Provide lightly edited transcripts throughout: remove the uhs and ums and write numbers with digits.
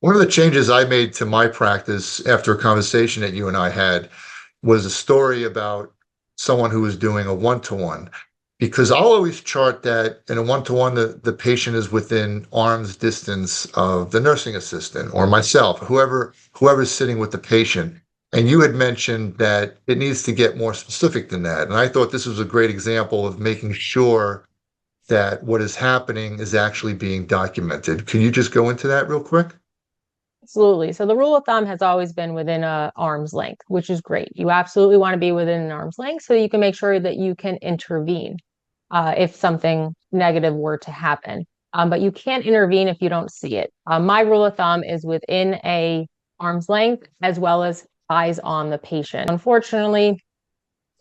One of the changes I made to my practice after a conversation that you and I had was a story about someone who was doing a one-to-one. Because I'll always chart that in a one-to-one, the patient is within arm's distance of the nursing assistant or myself, whoever's sitting with the patient. And you had mentioned that it needs to get more specific than that. And I thought this was a great example of making sure that what is happening is actually being documented. Can you just go into that real quick? Absolutely. So the rule of thumb has always been within a arm's length, which is great. You absolutely want to be within an arm's length so you can make sure that you can intervene if something negative were to happen. But you can't intervene if you don't see it. My rule of thumb is within a arm's length as well as eyes on the patient. Unfortunately,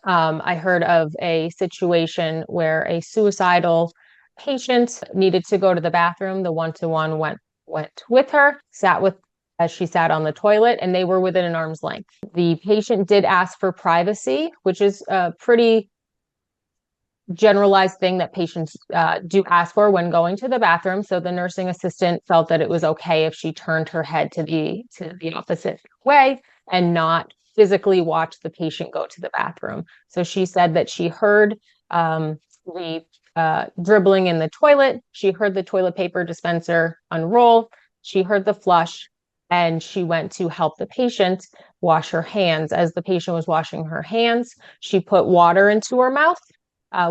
I heard of a situation where a suicidal patient needed to go to the bathroom. The one-to-one went with her, sat with as she sat on the toilet, and they were within an arm's length. The patient did ask for privacy, which is a pretty generalized thing that patients do ask for when going to the bathroom. So the nursing assistant felt that it was okay if she turned her head to the opposite way and not physically watch the patient go to the bathroom. So she said that she heard the dribbling in the toilet. She heard the toilet paper dispenser unroll. She heard the flush, and she went to help the patient wash her hands. As the patient was washing her hands, she put water into her mouth,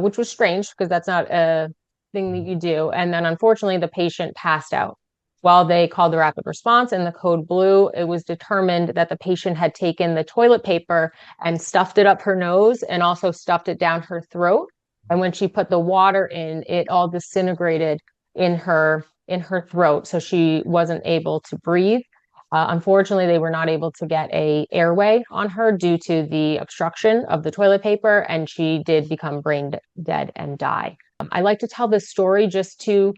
which was strange because that's not a thing that you do. And then unfortunately, the patient passed out. While they called the rapid response and the code blue, it was determined that the patient had taken the toilet paper and stuffed it up her nose and also stuffed it down her throat. And when she put the water in, it all disintegrated in her throat, so she wasn't able to breathe. Unfortunately, they were not able to get a airway on her due to the obstruction of the toilet paper, and she did become brain dead and die. I like to tell this story just to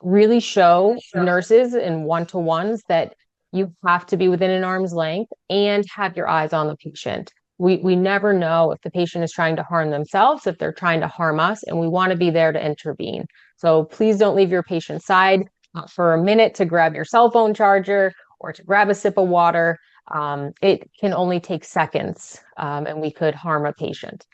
really show nurses and one-to-ones that you have to be within an arm's length and have your eyes on the patient. We never know if the patient is trying to harm themselves, if they're trying to harm us, and we want to be there to intervene. So please don't leave your patient's side for a minute to grab your cell phone charger or to grab a sip of water. It can only take seconds, and we could harm a patient.